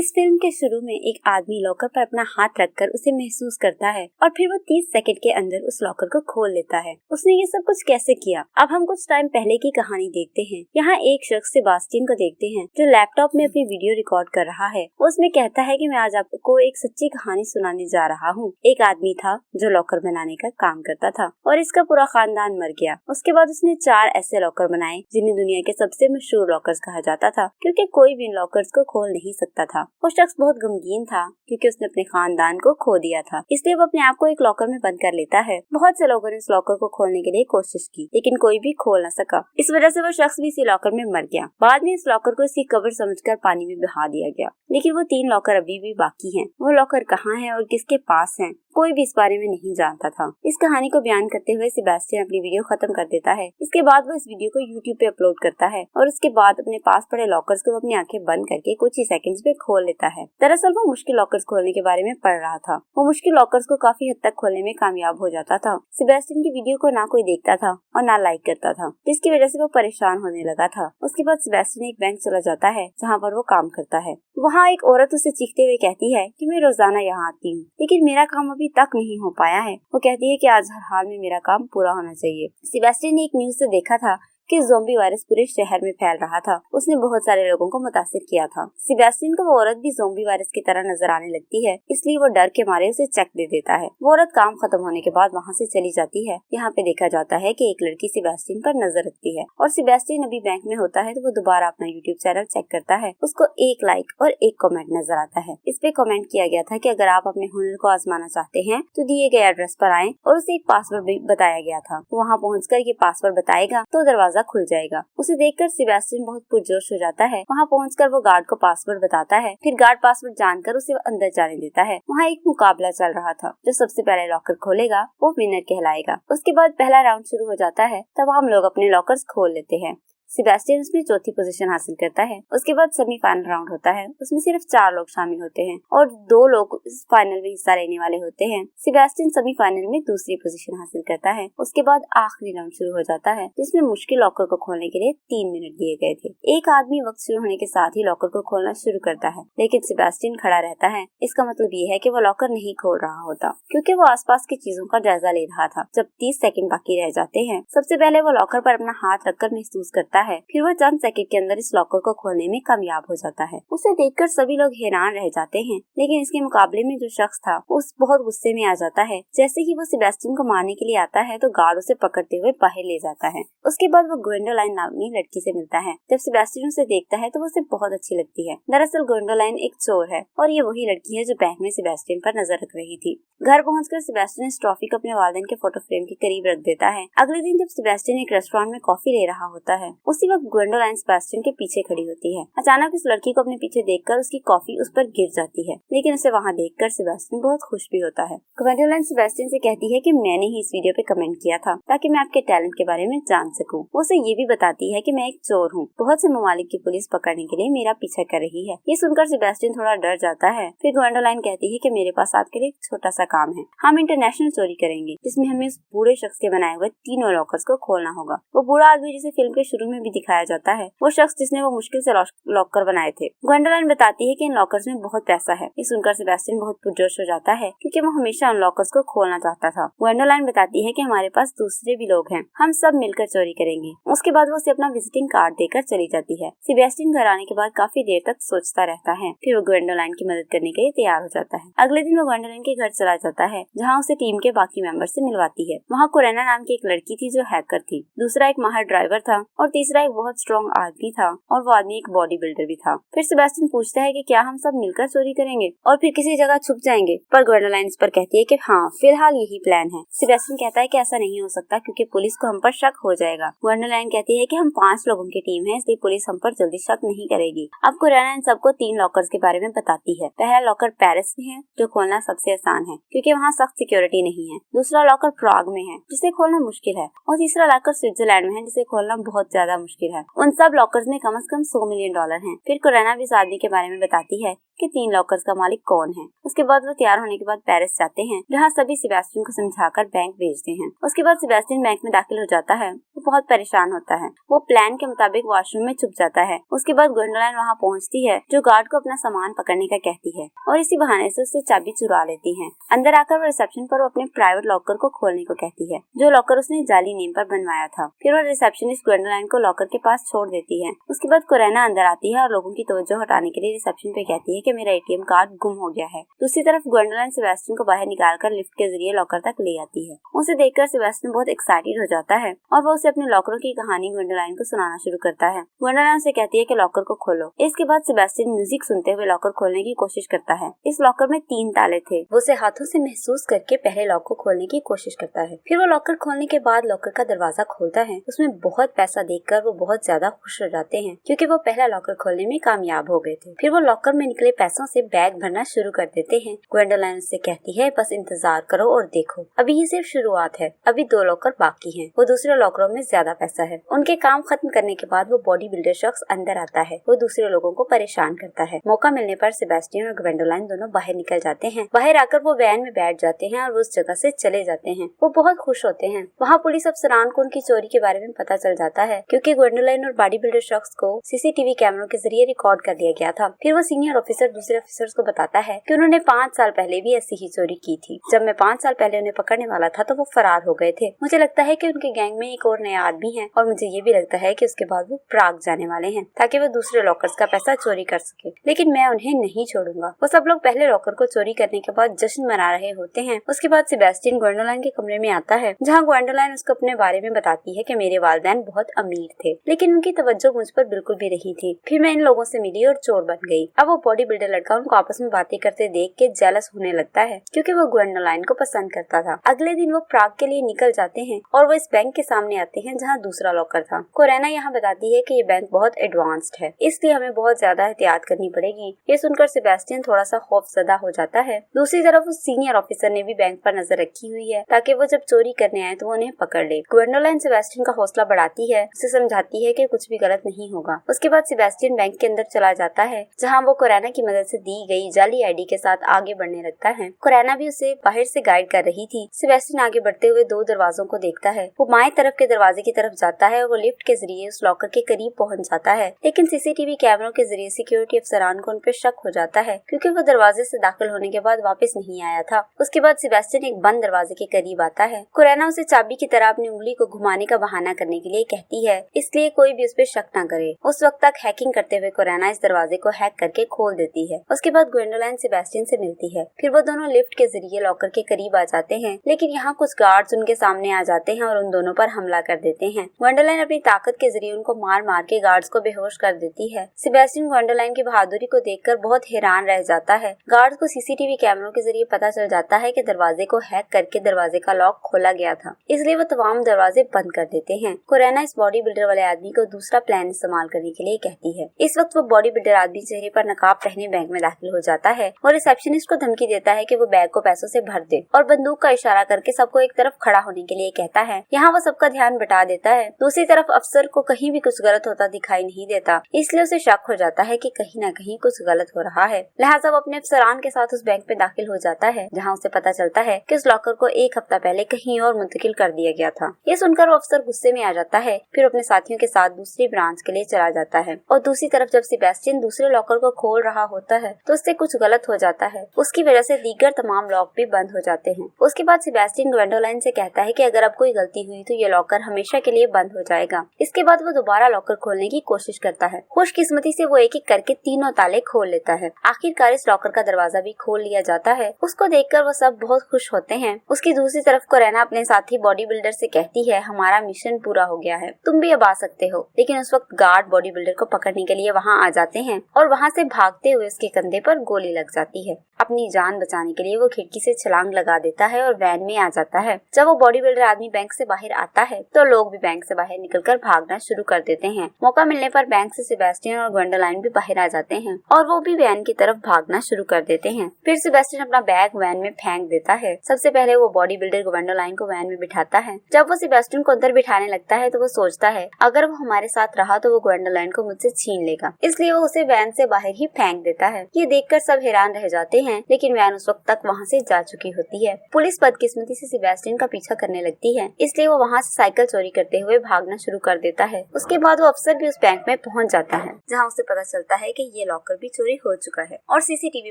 इस फिल्म के शुरू में एक आदमी लॉकर पर अपना हाथ रखकर उसे महसूस करता है और फिर वो 30 सेकंड के अंदर उस लॉकर को खोल लेता है। उसने ये सब कुछ कैसे किया? अब हम कुछ टाइम पहले की कहानी देखते हैं। यहाँ एक शख्स सेबास्टियन को देखते हैं जो लैपटॉप में अपनी वीडियो रिकॉर्ड कर रहा है। वो उसमें कहता है कि मैं आज आपको एक सच्ची कहानी सुनाने जा रहा हूँ। एक आदमी था जो लॉकर बनाने का काम करता था और इसका पूरा खानदान मर गया। उसके बाद उसने 4 ऐसे लॉकर बनाए जिन्हें दुनिया के सबसे मशहूर लॉकर्स कहा जाता था, क्योंकि कोई भी इन लॉकर्स को खोल नहीं सकता था। वो शख्स बहुत गमगीन था क्योंकि उसने अपने खानदान को खो दिया था, इसलिए वो अपने आप को एक लॉकर में बंद कर लेता है। बहुत से लोगों ने इस लॉकर को खोलने के लिए कोशिश की, लेकिन कोई भी खोल न सका। इस वजह से वो शख्स भी इसी लॉकर में मर गया। बाद में इस लॉकर को इसकी कब्र समझकर पानी में बहा दिया गया, लेकिन वो 3 लॉकर अभी भी बाकी हैं। वो लॉकर कहाँ हैं और किसके पास हैं, कोई भी इस बारे में नहीं जानता था। इस कहानी को बयान करते हुए सेबास्टियन अपनी वीडियो खत्म कर देता है। इसके बाद वो इस वीडियो को YouTube पे अपलोड करता है और उसके बाद अपने पास पड़े लॉकर्स को अपनी आंखें बंद करके कुछ ही सेकंड्स में खोल लेता है। दरअसल वो मुश्किल लॉकर्स खोलने के बारे में पढ़ रहा था। वो मुश्किल लॉकर्स को काफी हद तक खोलने में कामयाब हो जाता था। सेबास्टियन की वीडियो को ना कोई देखता था और ना लाइक करता था, जिसकी वजह से वो परेशान होने लगा था। उसके बाद सेबास्टियन एक बैंक चला जाता है जहाँ पर वो काम करता है। वहाँ एक औरत उसे चीखते हुए कहती है कि मैं रोजाना यहाँ आती हूँ, लेकिन मेरा काम अभी तक नहीं हो पाया है। वो कहती है कि आज हर हाल में मेरा काम पूरा होना चाहिए। सेबास्टियन ने एक न्यूज़ से देखा था कि ज़ॉम्बी वायरस पूरे शहर में फैल रहा था। उसने बहुत सारे लोगों को मुतासिर किया था। सेबास्टियन को वो औरत भी ज़ॉम्बी वायरस की तरह नजर आने लगती है, इसलिए वो डर के मारे उसे चेक दे देता है। वो औरत काम खत्म होने के बाद वहाँ से चली जाती है। यहाँ पे देखा जाता है कि एक लड़की सेबास्टियन पर नजर रखती है और सेबास्टियन अभी बैंक में होता है तो वो दोबारा अपना YouTube चैनल चेक करता है। उसको 1 लाइक और 1 कमेंट नजर आता है। इस पे कमेंट किया गया था कि अगर आप अपने हुनर को आजमाना चाहते हैं तो दिए गए एड्रेस पर आएं, और उसे एक पासवर्ड भी बताया गया था। वहाँ पहुँचकर ये पासवर्ड बताएगा तो दरवाजा खुल जाएगा। उसे देखकर सेबास्टियन बहुत पुरजोश हो जाता है। वहाँ पहुंचकर वो गार्ड को पासवर्ड बताता है। फिर गार्ड पासवर्ड जानकर उसे अंदर जाने देता है। वहाँ एक मुकाबला चल रहा था। जो सबसे पहले लॉकर खोलेगा वो विनर कहलाएगा। उसके बाद पहला राउंड शुरू हो जाता है। तब हम लोग अपने लॉकर्स खोल लेते हैं। सेबास्टियन उसमें चौथी पोजीशन हासिल करता है। उसके बाद सेमीफाइनल राउंड होता है। उसमें सिर्फ 4 लोग शामिल होते हैं और 2 लोग इस फाइनल में हिस्सा लेने वाले होते हैं। सेबास्टियन सेमीफाइनल में दूसरी पोजीशन हासिल करता है। उसके बाद आखिरी राउंड शुरू हो जाता है, जिसमें मुश्किल लॉकर को खोलने के लिए 3 मिनट दिए गए थे। एक आदमी वक्त शुरू होने के साथ ही लॉकर को खोलना शुरू करता है, लेकिन सेबास्टियन खड़ा रहता है। इसका मतलब ये है कि वो लॉकर नहीं खोल रहा होता, क्योंकि वो आसपास की चीजों का जायजा ले रहा था। जब 30 सेकंड बाकी रह जाते हैं, सबसे पहले वो लॉकर पर अपना हाथ रखकर महसूस करता है। फिर वह चंद सेकंड के अंदर इस लॉकर को खोलने में कामयाब हो जाता है। उसे देखकर सभी लोग हैरान रह जाते हैं, लेकिन इसके मुकाबले में जो शख्स था उस बहुत गुस्से में आ जाता है। जैसे ही वो सेबास्टियन को मारने के लिए आता है तो गार्ड उसे पकड़ते हुए बाहर ले जाता है। उसके बाद वो ग्वेंडोलाइन नामी लड़की से मिलता है। जब सेबास्टियन उसे देखता है तो वो उसे बहुत अच्छी लगती है। दरअसल ग्वेंडोलाइन एक चोर है और ये वही लड़की है जो बैंक में सेबास्टियन पर नजर रख रही थी। घर पहुंचकर सेबास्टियन इस ट्रॉफी को अपने वालिदैन के फोटो फ्रेम के करीब रख देता है। अगले दिन जब सेबास्टियन एक रेस्टोरेंट में कॉफी ले रहा होता है, उसी वक्त ग्वेंडोलाइन सेबास्टियन के पीछे खड़ी होती है। अचानक इस लड़की को अपने पीछे देखकर उसकी कॉफी उस पर गिर जाती है, लेकिन उसे वहाँ देखकर सेबास्टियन बहुत खुश भी होता है। ग्वेंडोलाइन सेबास्टियन से कहती है कि मैंने ही इस वीडियो पे कमेंट किया था ताकि मैं आपके टैलेंट के बारे में जान सकूं। वो उसे ये भी बताती है कि मैं एक चोर हूँ। बहुत से ममालिक की पुलिस पकड़ने के लिए मेरा पीछा कर रही है। ये सुनकर सेबास्टियन थोड़ा डर जाता है। फिर ग्वेंडोलाइन कहती है कि मेरे पास आपके लिए एक छोटा सा काम है। हम इंटरनेशनल चोरी करेंगे, जिसमें हमें उस बूढ़े शख्स के बनाए हुए 3 लॉकर्स को खोलना होगा। वो बूढ़ा आदमी जिसे फिल्म के शुरू में भी दिखाया जाता है, वो शख्स जिसने वो मुश्किल से लॉकर बनाए थे। ग्वेंडोलाइन बताती है कि इन लॉकर्स में बहुत पैसा है। ये सुनकर सेबास्टियन बहुत पुरजोश हो जाता है, क्योंकि वो हमेशा उन लॉकर्स को खोलना चाहता था। ग्वेंडोलाइन बताती है कि हमारे पास दूसरे भी लोग हैं, हम सब मिलकर चोरी करेंगे। उसके बाद वो उसे अपना विजिटिंग कार्ड देकर चली जाती है। सेबास्टियन घर आने के बाद काफी देर तक सोचता रहता है। फिर वो ग्वेंडोलाइन की मदद करने के लिए तैयार हो जाता है। अगले दिन वो ग्वेंडोलाइन के घर चला जाता है, जहाँ उसे टीम के बाकी मेंबर से मिलवाती है। वहाँ कोरेना नाम की एक लड़की थी जो हैकर थी, दूसरा एक माहिर ड्राइवर था और तीसरा एक बहुत स्ट्रॉन्ग आदमी था, और वो आदमी एक बॉडी बिल्डर भी था। फिर सेबास्टियन पूछता है कि क्या हम सब मिलकर चोरी करेंगे और फिर किसी जगह छुप जाएंगे, पर ग्वेंडोलाइन इस पर कहती है कि हाँ, फिलहाल यही प्लान है। सेबास्टियन कहता है कि ऐसा नहीं हो सकता क्योंकि पुलिस को हम पर शक हो जाएगा। ग्वेंडोलाइन कहती है कि हम 5 लोगों की टीम है, इसलिए पुलिस हम पर जल्दी शक नहीं करेगी। अब कोरेना इन सबको 3 लॉकर्स के बारे में बताती है। पहला लॉकर पेरिस में है, जो खोलना सबसे आसान है क्योंकि वहाँ सख्त सिक्योरिटी नहीं है। दूसरा लॉकर प्राग में है, जिसे खोलना मुश्किल है, और तीसरा लॉकर स्विट्जरलैंड में है, जिसे खोलना बहुत ज्यादा ज्यादा मुश्किल है। उन सब लॉकर्स में कम से कम $100 मिलियन हैं। फिर कोरेना भी इस आदमी के बारे में बताती है कि 3 लॉकर्स का मालिक कौन है। उसके बाद वो तैयार होने के बाद पेरिस जाते हैं, जहाँ सभी सेबेस्टियन को समझाकर बैंक भेजते हैं। उसके बाद सेबेस्टियन बैंक में दाखिल हो जाता है। वो बहुत परेशान होता है। वो प्लान के मुताबिक वॉशरूम में छुप जाता है। उसके बाद ग्वेंडोलाइन वहाँ पहुँचती है, जो गार्ड को अपना सामान पकड़ने का कहती है और इसी बहाने से उससे चाबी चुरा लेती है। अंदर आकर वो रिसेप्शन पर वो अपने प्राइवेट लॉकर को खोलने को कहती है, जो लॉकर उसने जाली नेम पर बनवाया था। फिर वो रिसेप्शनिस्ट ग्वेंडोलाइन को लॉकर के पास छोड़ देती है। उसके बाद कोरेना अंदर आती है और लोगों की तवज्जो हटाने के लिए रिसेप्शन पे कहती है कि मेरा एटीएम कार्ड गुम हो गया है। दूसरी तरफ ग्वेंडोलाइन सेबेस्टियन को बाहर निकालकर लिफ्ट के जरिए लॉकर तक ले आती है। उसे देखकर सेबेस्टियन बहुत एक्साइटेड हो जाता है और वो उसे अपने लॉकरों की कहानी ग्वेंडोलाइन को सुनाना शुरू करता है। ग्वेंडोलाइन उसे कहती है कि लॉकर को खोलो। इसके बाद सेबेस्टियन म्यूजिक सुनते हुए लॉकर खोलने की कोशिश करता है। इस लॉकर में 3 ताले थे। वो उसे हाथों से महसूस करके पहले लॉक को खोलने की कोशिश करता है। फिर वो लॉकर खोलने के बाद लॉकर का दरवाजा खोलता है। उसमें बहुत पैसा देखकर वो बहुत ज्यादा खुश हो जाते हैं, क्योंकि वो पहला लॉकर खोलने में कामयाब हो गए थे। फिर वो लॉकर में निकले पैसों से बैग भरना शुरू कर देते हैं। ग्वेंडोलाइन उससे कहती है, बस इंतजार करो और देखो, अभी ये सिर्फ शुरुआत है, अभी 2 लॉकर बाकी हैं। वो दूसरे लॉकरों में ज्यादा पैसा है। उनके काम खत्म करने के बाद वो बॉडी बिल्डर शख्स अंदर आता है। वो दूसरे लोगों को परेशान करता है। मौका मिलने पर सेबेस्टियन और ग्वेंडोलाइन दोनों बाहर निकल जाते हैं। बाहर आकर वो वैन में बैठ जाते हैं और वो उस जगह से चले जाते हैं। वो बहुत खुश होते हैं। वहाँ पुलिस अफसरान को उनकी चोरी के बारे में पता चल जाता है, क्योंकि ग्वेंडोलाइन और बॉडी बिल्डर शख्स को सीसीटीवी कैमरों के जरिए रिकॉर्ड कर दिया गया था। फिर वो सीनियर ऑफिसर दूसरे ऑफिसर्स को बताता है कि उन्होंने 5 साल पहले भी ऐसी ही चोरी की थी। जब मैं 5 साल पहले उन्हें पकड़ने वाला था तो वो फरार हो गए थे। मुझे लगता है कि उनके गैंग में एक और नया आदमी है और मुझे ये भी लगता है कि उसके बाद वो प्राग जाने वाले हैं ताकि वो दूसरे लॉकर्स का पैसा चोरी कर सके, लेकिन मैं उन्हें नहीं छोड़ूंगा। वो सब लोग पहले लॉकर को चोरी करने के बाद जश्न मना रहे होते हैं। उसके बाद सेबेस्टियन ग्वेंडोलाइन के कमरे में आता है, जहाँ ग्वेंडोलाइन उसको अपने बारे में बताती है कि मेरे वालिदैन बहुत अमीर थे, लेकिन उनकी तवज्जो मुझ पर बिल्कुल भी नहीं थी। फिर मैं इन लोगों से मिली और चोर बन गई। अब वो बॉडी बिल्डर लड़का उनको आपस में बातें करते देख के जेलस होने लगता है, क्योंकि वो ग्वेंडोलाइन को पसंद करता था। अगले दिन वो प्राग के लिए निकल जाते हैं और वो इस बैंक के सामने आते हैं जहाँ दूसरा लॉकर था। कोरेना यहाँ बताती है कि ये बैंक बहुत एडवांस्ड है, इसलिए हमें बहुत ज्यादा एहतियात करनी पड़ेगी। ये सुनकर सेबेस्टियन थोड़ा सा खौफजदा हो जाता है। दूसरी तरफ उस सीनियर ऑफिसर ने भी बैंक पर नजर रखी हुई है ताकि वो जब चोरी करने आए तो वो उन्हें पकड़ ले। ग्वेंडोलाइन सेबेस्टियन का हौसला बढ़ाती है, उसे समझाती है कि कुछ भी गलत नहीं होगा। उसके बाद सेबेस्टियन बैंक के अंदर चला जाता है, जहाँ वो कोरेना की मदद से दी गई जाली आईडी के साथ आगे बढ़ने लगता है। कोरेना भी उसे बाहर से गाइड कर रही थी। सेबेस्टियन आगे बढ़ते हुए 2 दरवाजों को देखता है। वो बाएं तरफ के दरवाजे की तरफ जाता है और वो लिफ्ट के जरिए उस लॉकर के करीब पहुंच जाता है, लेकिन सीसीटीवी कैमरों के जरिए सिक्योरिटी अफसरान को उन पर शक हो जाता है, क्योंकि वो दरवाजे से दाखिल होने के बाद वापस नहीं आया था। उसके बाद सेबेस्टियन एक बंद दरवाजे के करीब आता है। कोरेना उसे चाबी की तरह अपनी उंगली को घुमाने का बहाना करने के लिए कहती है, इसलिए कोई भी उस पर शक न करे। उस वक्त तक हैकिंग करते हुए कोरेना इस दरवाजे को हैक करके खोल देती है। उसके बाद ग्वेंडोलाइन सेबेस्टियन से मिलती है। फिर वो दोनों लिफ्ट के जरिए लॉकर के करीब आ जाते हैं, लेकिन यहाँ कुछ गार्ड्स उनके सामने आ जाते हैं और उन दोनों पर हमला कर देते हैं। ग्वेंडोलाइन अपनी ताकत के जरिए उनको मार मार के गार्ड्स को बेहोश कर देती है। सेबेस्टियन ग्वेंडोलाइन की बहादुरी को देखकर बहुत हैरान रह जाता है। गार्ड्स को सीसीटीवी कैमरों के जरिए पता चल जाता है कि दरवाजे को हैक करके दरवाजे का लॉक खोला गया था, इसलिए वो तमाम दरवाजे बंद कर देते हैं। कोरेना इस बॉडी बिल्डर वाले आदमी को दूसरा प्लान इस्तेमाल करने के लिए कहती है। इस वक्त वो बॉडी बिल्डर आदमी चेहरे पर नकाब पहने बैंक में दाखिल हो जाता है और रिसेप्शनिस्ट को धमकी देता है कि वो बैग को पैसों से भर दे और बंदूक का इशारा करके सबको एक तरफ खड़ा होने के लिए कहता है। यहाँ वो सबका ध्यान बटा देता है। दूसरी तरफ अफसर को कहीं भी कुछ गलत होता दिखाई नहीं देता, इसलिए उसे शक हो जाता है कि कहीं न कहीं कुछ गलत हो रहा है। लिहाजा वो अपने अफसरान के साथ उस बैंक में दाखिल हो जाता है, जहाँ उसे पता चलता है कि उस लॉकर को 1 हफ्ता पहले कहीं और मुंतकिल कर दिया गया था। ये सुनकर वो अफसर गुस्से में आ जाता है। फिर अपने साथियों के साथ दूसरी ब्रांच के लिए चला जाता है और दूसरी तरफ जब सेबेस्टियन दूसरे लॉकर को खोल रहा होता है तो उससे कुछ गलत हो जाता है। उसकी वजह से दीगर तमाम लॉक भी बंद हो जाते हैं। उसके बाद सेबेस्टियन ग्वेंडोलाइन से कहता है कि अगर अब कोई गलती हुई तो ये लॉकर हमेशा के लिए बंद हो जाएगा। इसके बाद वो दोबारा लॉकर खोलने की कोशिश करता है। खुशकिस्मती से वो एक एक करके 3 ताले खोल लेता है। आखिरकार इस लॉकर का दरवाजा भी खोल लिया जाता है। उसको देखकर वो सब बहुत खुश होते हैं। उसकी दूसरी तरफ कोरेना अपने साथी बॉडी बिल्डर से कहती है, हमारा मिशन पूरा हो गया है, तुम भी अब आ सकते हो। लेकिन उस वक्त गार्ड बॉडी बिल्डर को पकड़ने के लिए वहाँ आ जाते हैं और वहाँ से भागते हुए उसके कंधे पर गोली लग जाती है। अपनी जान बचाने के लिए वो खिड़की से छलांग लगा देता है और वैन में आ जाता है। जब वो बॉडी बिल्डर आदमी बैंक से बाहर आता है तो लोग भी बैंक से बाहर निकलकर भागना शुरू कर देते हैं। मौका मिलने पर बैंक से सेबेस्टियन और ग्वेंडोलाइन भी बाहर आ जाते हैं और वो भी वैन की तरफ भागना शुरू कर देते हैं। फिर सेबेस्टियन अपना बैग वैन में फेंक देता है। सबसे पहले वो बॉडी बिल्डर ग्वेंडोलाइन को वैन में बिठाता है। जब वो सेबेस्टियन को अंदर बिठाने लगता है तो वो सोचता है है अगर वो हमारे साथ रहा तो वो ग्वेंडोलाइन को मुझसे छीन लेगा, इसलिए वो उसे वैन से बाहर ही फेंक देता है। ये देखकर सब हैरान रह जाते हैं, लेकिन वैन उस वक्त तक वहाँ से जा चुकी होती है। पुलिस बदकिस्मती से सेबेस्टियन का पीछा करने लगती है, इसलिए वो वहाँ से साइकिल चोरी करते हुए भागना शुरू कर देता है। उसके बाद वो अफसर भी उस बैंक में पहुँच जाता है, जहाँ उसे पता चलता है कि ये लॉकर भी चोरी हो चुका है और सीसीटीवी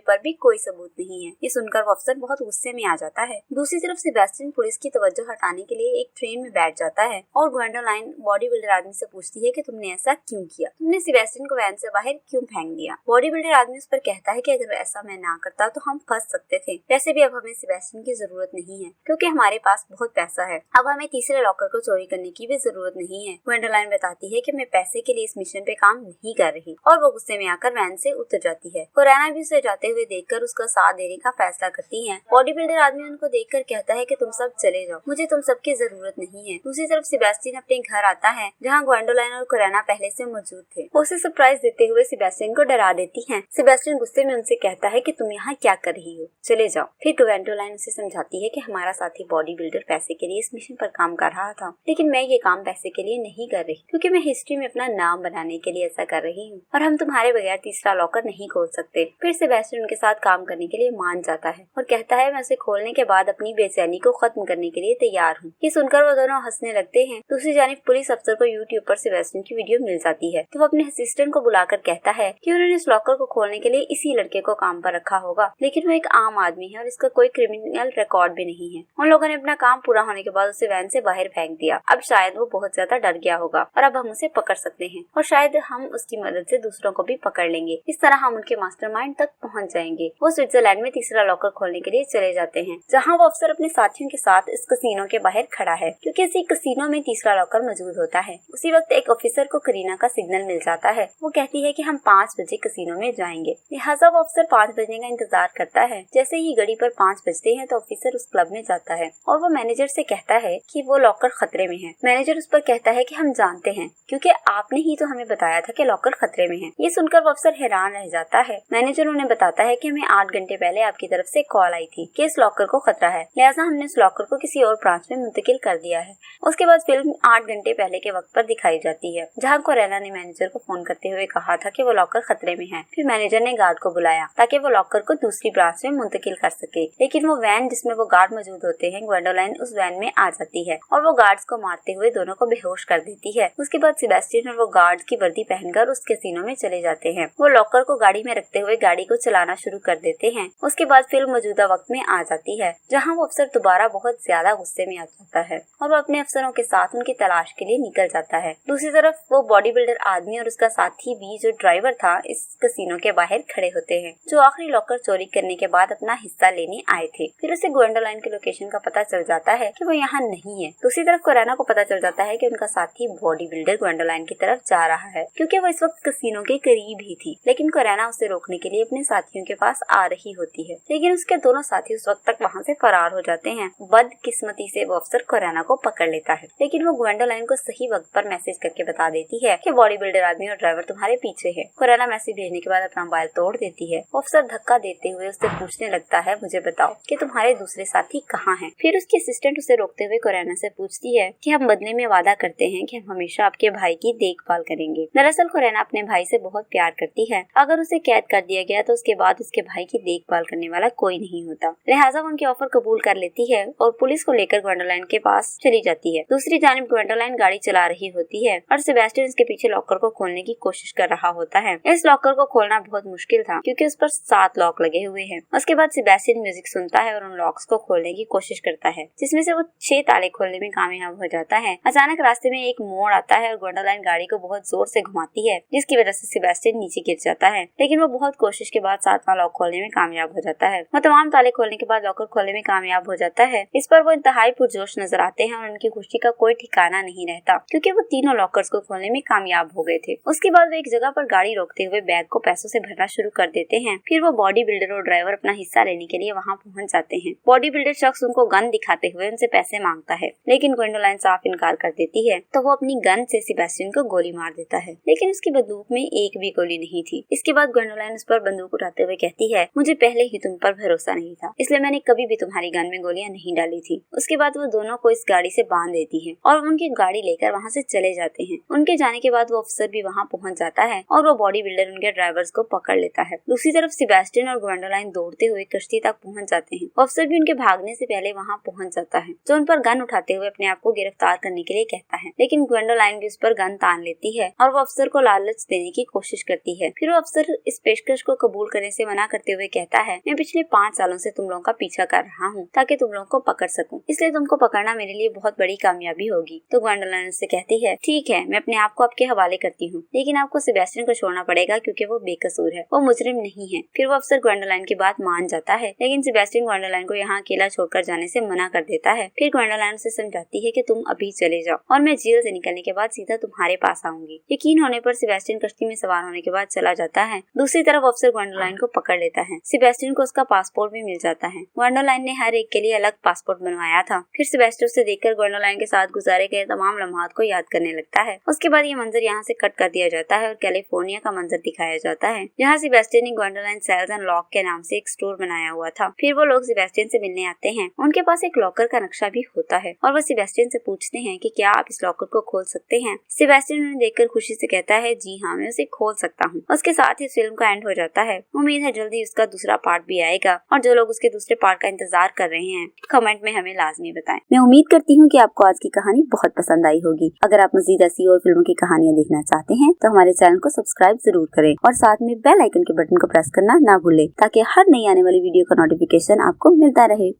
पर भी कोई सबूत नहीं है। ये सुनकर वो अफसर बहुत गुस्से में आ जाता है। दूसरी तरफ सेबेस्टियन पुलिस की तवज्जो हटाने के लिए एक ट्रेन में बैठ जाता है और ग्वेंडोलाइन बॉडी बिल्डर आदमी से पूछती है कि तुमने ऐसा क्यों किया, तुमने सेबेस्टियन को वैन से बाहर क्यों फेंक दिया। बॉडी बिल्डर आदमी उस पर कहता है कि अगर ऐसा मैं ना करता तो हम फंस सकते थे, वैसे भी अब हमें सेबेस्टियन की जरूरत नहीं है क्योंकि हमारे पास बहुत पैसा है, अब हमें तीसरे लॉकर को चोरी करने की भी जरूरत नहीं है। ग्वेंडोलाइन बताती है कि मैं पैसे के लिए इस मिशन पे काम नहीं कर रही और वो गुस्से में आकर वैन से उतर जाती है। कोरेना भी उसे जाते हुए देखकर उसका साथ देने का फैसला करती है। बॉडी बिल्डर आदमी उनको देखकर कहता है कि तुम सब चले जाओ, मुझे तुम सबकी जरूरत नहीं है। दूसरी तरफ सेबेस्टियन अपने घर आता है जहाँ ग्वेंडोलाइन और कोरेना पहले से मौजूद थे। वो उसे सरप्राइज देते हुए सेबेस्टियन को डरा देती है। सेबेस्टियन गुस्से में उनसे कहता है कि तुम यहाँ क्या कर रही हो, चले जाओ। फिर ग्वेंडोलाइन उसे समझाती है कि हमारा साथी बॉडी बिल्डर पैसे के लिए इस मिशन पर काम कर रहा था, लेकिन मैं ये काम पैसे के लिए नहीं कर रही क्योंकि मैं हिस्ट्री में अपना नाम बनाने के लिए ऐसा कर रही हूँ और हम तुम्हारे बगैर तीसरा लॉकर नहीं खोल सकते। फिर सेबेस्टियन उनके साथ काम करने के लिए मान जाता है और कहता है मैं उसे खोलने के बाद अपनी बेचैनी को खत्म करने के लिए तैयार हूँ। ये सुनकर वो दोनों हंसने लगते हैं। दूसरी जानिब पुलिस अफसर को यूट्यूब पर सेबेस्टियन की वीडियो मिल जाती है तो वो अपने असिस्टेंट को बुलाकर कहता है कि उन्होंने इस लॉकर को खोलने के लिए इसी लड़के को काम पर रखा होगा, लेकिन वो एक आम आदमी है और इसका कोई क्रिमिनल रिकॉर्ड भी नहीं है। उन लोगों ने अपना काम पूरा होने के बाद उसे वैन से बाहर फेंक दिया। अब शायद वो बहुत ज्यादा डर गया होगा और अब हम उसे पकड़ सकते हैं और शायद हम उसकी मदद से दूसरों को भी पकड़ लेंगे। इस तरह हम उनके मास्टरमाइंड तक पहुंच जाएंगे। वो स्विट्जरलैंड में तीसरा लॉकर खोलने के लिए चले जाते हैं, जहाँ वो अफसर अपने साथियों के साथ इस कसीनो के बाहर खड़ा है क्योंकि इसी कसीनो में तीसरा लॉकर मौजूद होता है। उसी वक्त एक ऑफिसर को करीना का सिग्नल मिल जाता है। वो कहती है कि हम 5 बजे कसीनो में जाएंगे, लिहाजा वो अफसर 5 बजने का इंतजार करता है। जैसे ही घड़ी पर 5 बजते हैं तो ऑफिसर उस क्लब में जाता है और वो मैनेजर से कहता है कि वो लॉकर खतरे में है। मैनेजर उस पर कहता है कि हम जानते हैं क्योंकि आपने ही तो हमें बताया था कि लॉकर खतरे में है। ये सुनकर वो अफसर हैरान रह जाता है। मैनेजर उन्हें बताता है कि हमें 8 घंटे पहले आपकी तरफ से कॉल आई थी कि इस लॉकर को खतरा है, लिहाजा हमने इस लॉकर को किसी और ब्रांच में मुंतकिल कर दिया है। उसके बाद फिल्म 8 घंटे पहले के वक्त पर दिखाई जाती है, जहाँ कोरेना ने मैनेजर को फोन करते हुए कहा था कि वो लॉकर खतरे में है। फिर मैनेजर ने गार्ड को बुलाया ताकि वो लॉकर को दूसरी ब्रांच में मुंतकिल कर सके, लेकिन वो वैन जिसमें वो गार्ड मौजूद होते हैं, ग्वेंडोलाइन उस वैन में आ जाती है और वो गार्ड्स को मारते हुए दोनों को बेहोश कर देती है। उसके बाद सेबेस्टियन और वो गार्ड्स की वर्दी पहनकर उस कैसीनो में चले जाते हैं। वो लॉकर को गाड़ी में रखते हुए गाड़ी को चलाना शुरू कर देते हैं। उसके बाद फिल्म मौजूदा वक्त में आ जाती है, जहाँ वो अफसर दोबारा बहुत ज्यादा गुस्से में आ जाता है और वो अपने अफसरों के साथ उनकी तलाश के लिए निकल जाता है। दूसरी तरफ वो बॉडी बिल्डर आदमी और उसका साथी भी जो ड्राइवर था इस कैसीनो के बाहर खड़े होते हैं, जो आखिरी लॉकर चोरी करने के बाद अपना हिस्सा लेने आए थे। फिर उसे ग्वेंडोलाइन के लोकेशन का पता चल जाता है कि वो यहाँ नहीं है। दूसरी तरफ कोरेना को पता चल जाता है कि उनका साथी बॉडी बिल्डर ग्वेंडोलाइन की तरफ जा रहा है क्योंकि वो इस वक्त कैसीनो के करीब ही थी, लेकिन कोरेना उसे रोकने के लिए अपने साथियों के पास आ रही होती है, लेकिन उसके दोनों साथी उस वक्त तक वहाँ से फरार हो जाते हैं। बदकिस्मती से वो अफसर कोरेना को पकड़ लेता है, लेकिन वो ग्वेंडोलाइन को सही वक्त पर मैसेज करके बता देती है कि बॉडी बिल्डर आदमी और ड्राइवर तुम्हारे पीछे है। कोरेना मैसेज भेजने के बाद अपना मोबाइल तोड़ देती है। वो अफसर धक्का देते हुए उससे पूछने लगता है, मुझे बताओ कि तुम्हारे दूसरे साथी कहाँ हैं। फिर उसकी असिस्टेंट उसे रोकते हुए कोरेना से पूछती है कि हम बदले में वादा करते हैं कि हम हमेशा आपके भाई की देखभाल करेंगे। दरअसल कोरेना अपने भाई से बहुत प्यार करती है। अगर उसे कैद कर दिया गया तो उसके बाद उसके भाई की देखभाल करने वाला कोई नहीं होता, लिहाजा वो उनके ऑफर कबूल कर लेती है और पुलिस को लेकर ग्वेंडोलाइन के पास चली जाती है। दूसरी जानिब ग्वेंडोलाइन गाड़ी चला रही होती है और सेबेस्टियन उसके पीछे लॉकर को खोलने की कोशिश कर रहा होता है। इस लॉकर को खोलना बहुत मुश्किल था क्योंकि उस पर 7 लॉक लगे हुए हैं। उसके बाद सेबेस्टियन म्यूजिक सुनता है और उन लॉक्स को खोलने की कोशिश करता है, जिसमें से वो 6 ताले खोलने में कामयाब हो जाता है। अचानक रास्ते में एक मोड़ आता है और ग्वेंडोलाइन गाड़ी को बहुत जोर से घुमाती है, जिसकी वजह से सेबेस्टियन नीचे गिर जाता है, लेकिन वो बहुत कोशिश के बाद 7वां लॉक खोलने में कामयाब हो जाता है। वो तमाम ताले खोलने के बाद लॉकर खोलने में कामयाब हो जाता है। इस पर वो इंतहाई पुरजोश नजर आते हैं और उनकी खुशी का कोई ठिकाना नहीं रहता क्योंकि वो तीनों लॉकर्स को खोलने में कामयाब हो गए थे। उसके बाद वो एक जगह पर गाड़ी रोकते हुए बैग को पैसों से भरना शुरू कर देते हैं। फिर वो बॉडी बिल्डर और ड्राइवर अपना हिस्सा लेने के लिए वहाँ पहुँच जाते हैं। बॉडी बिल्डर शख्स उनको गन दिखाते हुए उनसे पैसे मांगता है, लेकिन ग्वेंडोलाइन साफ इनकार कर देती है, तो वो अपनी गन से सेबेस्टियन को गोली मार देता है, लेकिन उसकी बंदूक में एक भी गोली नहीं थी। इसके बाद ग्वेंडोलाइन उस पर बंदूक उठाते हुए कहती है, मुझे पहले ही तुम पर भरोसा नहीं था, इसलिए मैंने कभी भी तुम्हारी गन में गोलियां नहीं डाली थी। उसके बाद वो दोनों को इस गाड़ी से बांध देती है और उनकी गाड़ी लेकर वहाँ से चले जाते हैं। उनके जाने के बाद वो अफसर भी वहाँ पहुँच जाता है और वो बॉडी बिल्डर उनके ड्राइवर्स को पकड़ लेता है। दूसरी तरफ सेबेस्टियन और ग्वेंडोलाइन दौड़ते हुए कश्ती तक पहुँच जाते हैं। अफसर भी उनके भागने से पहले वहाँ पहुँच जाता है, जो उन पर गन उठाते हुए अपने आप को गिरफ्तार करने के लिए कहता है। लेकिन ग्वेंडोलाइन भी उस पर गन तान लेती है और वो अफसर को लालच देने की कोशिश करती है। फिर वो अफसर इस पेशकश को कबूल करने से मना करते हुए कहता है, मैं पिछले 5 सालों से तुम लोगों का पीछा कर रहा हूँ ताकि तुम लोगों को पकड़ सकूं, इसलिए तुमको पकड़ना मेरे लिए बहुत बड़ी कामयाबी होगी। तो ग्वेंडोलाइन उससे कहती है, ठीक है, मैं अपने आप को आपके हवाले करती हूँ, लेकिन आपको सेबेस्टियन को छोड़ना पड़ेगा क्योंकि वो बेकसूर है, वो मुजरिम नहीं है। फिर वो अफसर ग्वेंडोलाइन की बात मान जाता है, लेकिन सेबेस्टियन ग्वेंडोलाइन को यहाँ अकेला छोड़कर जाने से मना कर देता है। फिर ग्वेंडोलाइन उसे समझाती है कि तुम अभी चले जाओ और मैं जेल से निकलने के बाद सीधा तुम्हारे पास आऊंगी। यकीन होने पर सेबेस्टियन कश्ती में सवार होने के बाद चला जाता है। दूसरी तरफ अफसर ग्वेंडोलाइन को पकड़ लेता है। सेबेस्टियन को उसका पासपोर्ट भी मिल जाता है। ग्वेंडोलाइन ने हर एक के लिए अलग पासपोर्ट बनवाया था। फिर सेबेस्टियन उसे देखकर ग्वेंडोलाइन के साथ गुजारे गए तमाम लम्हात को याद करने लगता है। उसके बाद ये मंजर यहाँ से कट कर दिया जाता है और कैलिफोर्निया का मंजर दिखाया जाता है, जहाँ सेबेस्टियन ने ग्वेंडोलाइन सेल्स एंड लॉक के नाम से एक स्टोर बनाया हुआ था। फिर वो लोग सेबेस्टियन से मिलने आते हैं। उनके पास एक लॉकर का नक्शा भी होता है और वो सेबेस्टियन से पूछते हैं कि क्या आप इस लॉकर को खोल सकते हैं। सेबेस्टियन उन्हें देखकर खुशी से कहता है, जी हाँ, मैं उसे खोल सकता हूँ। उसके साथ ही फिल्म का एंड हो जाता है। उम्मीद है जल्दी उसका दूसरा पार्ट भी आएगा और जो लोग उसके दूसरे पार्ट का इंतजार कर रहे हैं कमेंट में हमें लाजमी बताएं। मैं उम्मीद करती हूँ कि आपको आज की कहानी बहुत पसंद आई होगी। अगर आप मजीद ऐसी और फिल्मों की कहानियाँ देखना चाहते हैं तो हमारे चैनल को सब्सक्राइब जरूर करें और साथ में बेल आइकन के बटन को प्रेस करना ना भूलें ताकि हर नई आने वाली वीडियो का नोटिफिकेशन आपको मिलता रहे।